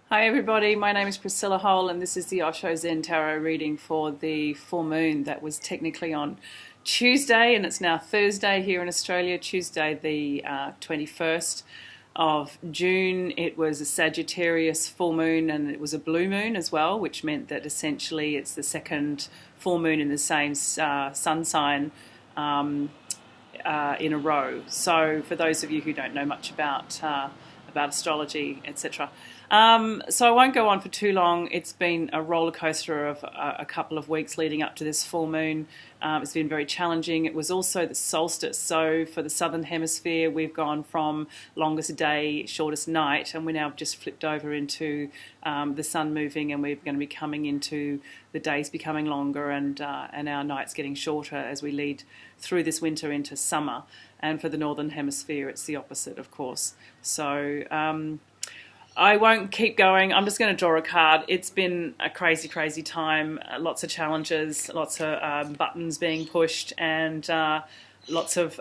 Hi everybody, my name is Priscilla Hole and this is the Osho Zen Tarot reading for the full moon that was technically on Tuesday and it's now Thursday here in Australia, Tuesday the 21st of June. It was a Sagittarius full moon and it was a blue moon as well, which meant that essentially it's the second full moon in the same sun sign in a row. So for those of you who don't know much about astrology, etc. So I won't go on for too long. It's been a roller coaster of a couple of weeks leading up to this full moon. It's been very challenging. It was also the solstice. So for the southern hemisphere, we've gone from longest day, shortest night, and we're now just flipped over into the sun moving, and we're going to be coming into the days becoming longer and our nights getting shorter as we lead through this winter into summer. And for the northern hemisphere, it's the opposite, of course. So I won't keep going. I'm just going to draw a card. It's been a crazy, crazy time. Lots of challenges, lots of buttons being pushed, and lots of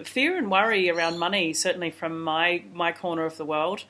fear and worry around money, certainly from my corner of the world.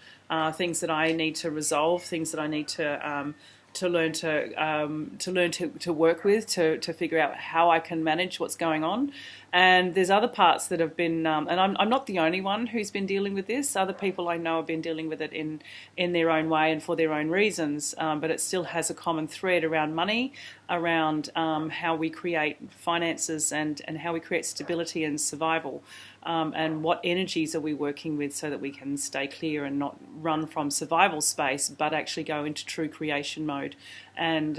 Things that I need to resolve, things that I need to learn to work with, to figure out how I can manage what's going on. And there's other parts that have been, and I'm not the only one who's been dealing with this. Other people I know have been dealing with it in their own way and for their own reasons, but it still has a common thread around money, around how we create finances and how we create stability and survival, and what energies are we working with so that we can stay clear and not run from survival space, but actually go into true creation mode and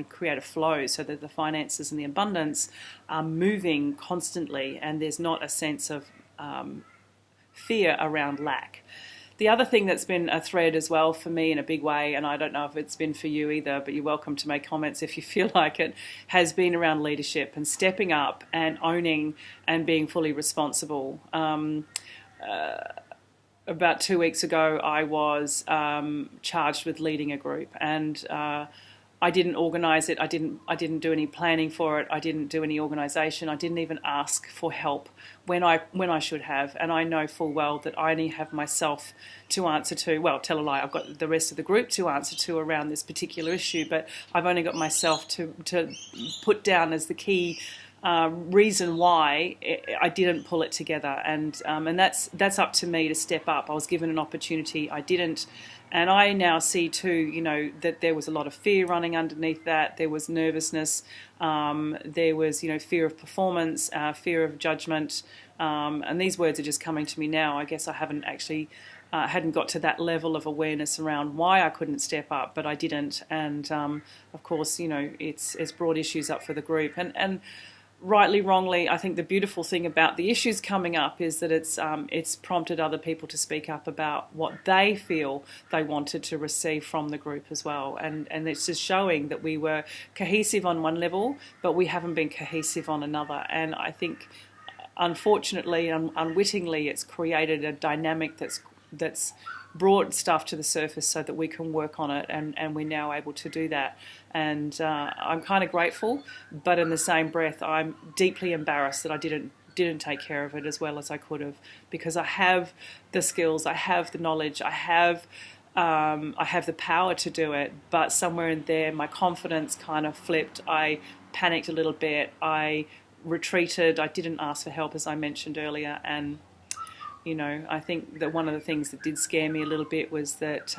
create a flow so that the finances and the abundance are moving constantly and there's not a sense of fear around lack. The other thing that's been a thread as well for me in a big way, and I don't know if it's been for you either, but you're welcome to make comments if you feel like it, has been around leadership and stepping up and owning and being fully responsible. About 2 weeks ago, I was charged with leading a group, and I didn't organise it. I didn't do any planning for it. I didn't do any organisation. I didn't even ask for help when I should have. And I know full well that I only have myself to answer to. Well, tell a lie. I've got the rest of the group to answer to around this particular issue, but I've only got myself to put down as the key reason why I didn't pull it together, and that's up to me to step up. I was given an opportunity, I didn't, and I now see too, that there was a lot of fear running underneath that. There was nervousness, there was fear of performance, fear of judgment, and these words are just coming to me now. I guess I haven't actually. Hadn't got to that level of awareness around why I couldn't step up, but I didn't, and of course, it's brought issues up for the group, and rightly, wrongly, I think the beautiful thing about the issues coming up is that it's prompted other people to speak up about what they feel they wanted to receive from the group as well, and it's just showing that we were cohesive on one level, but we haven't been cohesive on another, and I think, unfortunately, unwittingly, it's created a dynamic that's brought stuff to the surface so that we can work on it, and we're now able to do that. And I'm kind of grateful, but in the same breath, I'm deeply embarrassed that I didn't take care of it as well as I could have, because I have the skills, I have the knowledge, I have the power to do it, but somewhere in there, my confidence kind of flipped. I panicked a little bit. I retreated. I didn't ask for help, as I mentioned earlier, and I think that one of the things that did scare me a little bit was that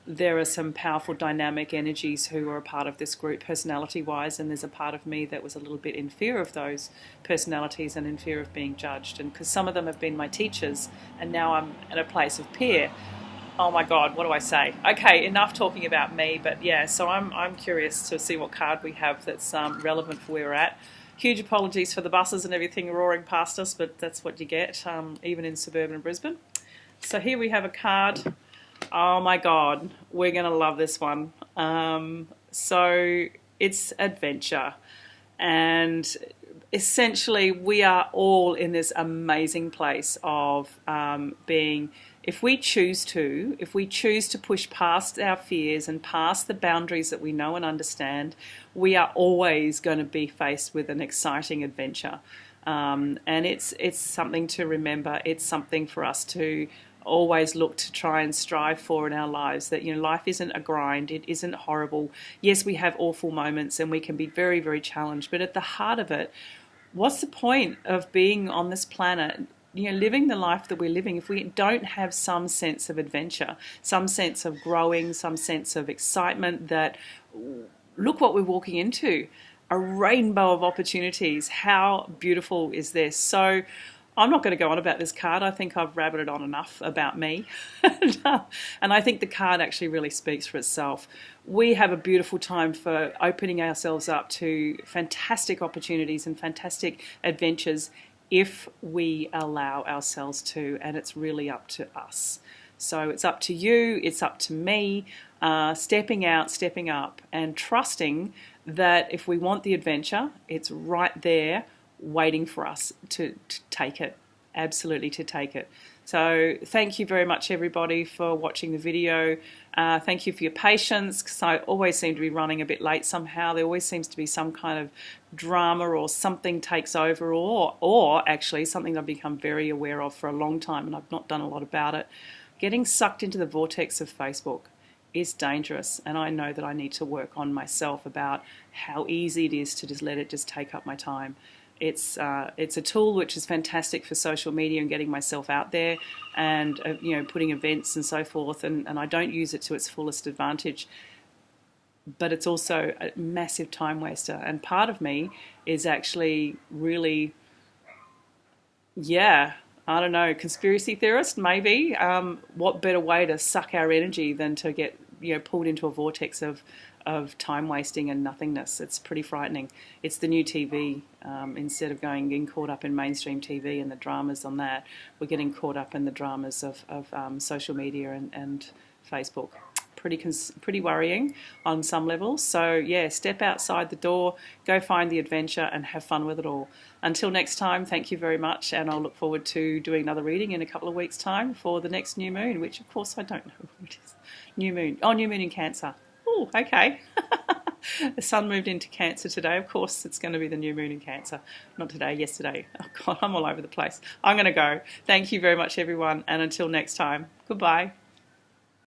there are some powerful dynamic energies who are a part of this group personality-wise, and there's a part of me that was a little bit in fear of those personalities and in fear of being judged. And because some of them have been my teachers, and now I'm at a place of peer. Oh my God, what do I say? Okay, enough talking about me, but yeah, so I'm curious to see what card we have that's relevant for where we're at. Huge apologies for the buses and everything roaring past us, but that's what you get, even in suburban Brisbane. So here we have a card. Oh my God, we're going to love this one. So it's adventure. And essentially we are all in this amazing place of being, if we choose to push past our fears and past the boundaries that we know and understand, we are always going to be faced with an exciting adventure. And it's something to remember. It's something for us to always look to try and strive for in our lives. That, you know, life isn't a grind, it isn't horrible. Yes, we have awful moments and we can be very, very challenged, but at the heart of it, what's the point of being on this planet, you know, living the life that we're living, if we don't have some sense of adventure, some sense of growing, some sense of excitement that, look what we're walking into, a rainbow of opportunities. How beautiful is this? So I'm not going to go on about this card. I think I've rabbited on enough about me. And I think the card actually really speaks for itself. We have a beautiful time for opening ourselves up to fantastic opportunities and fantastic adventures if we allow ourselves to, and it's really up to us. So it's up to you, it's up to me, stepping out, stepping up, and trusting that if we want the adventure, it's right there waiting for us to take it, absolutely to take it. So thank you very much, everybody, for watching the video. Thank you for your patience, because I always seem to be running a bit late somehow. There always seems to be some kind of drama or something takes over, or actually something I've become very aware of for a long time and I've not done a lot about it. Getting sucked into the vortex of Facebook is dangerous, and I know that I need to work on myself about how easy it is to just let it just take up my time. It's a tool which is fantastic for social media and getting myself out there, and you know, putting events and so forth, and I don't use it to its fullest advantage. But it's also a massive time waster, and part of me is actually really, yeah, I don't know, conspiracy theorist maybe. What better way to suck our energy than to get, you know, pulled into a vortex of time wasting and nothingness? It's pretty frightening. It's the new TV. Instead of getting caught up in mainstream TV and the dramas on that, we're getting caught up in the dramas of social media and Facebook. Pretty worrying on some levels. So yeah, step outside the door, go find the adventure and have fun with it all. Until next time, thank you very much, and I'll look forward to doing another reading in a couple of weeks' time for the next new moon, which of course I don't know what it is. New moon. Oh, new moon in Cancer. Oh, okay. The sun moved into Cancer today. Of course, it's going to be the new moon in Cancer. Not today, yesterday. Oh, God, I'm all over the place. I'm going to go. Thank you very much, everyone, and until next time, goodbye.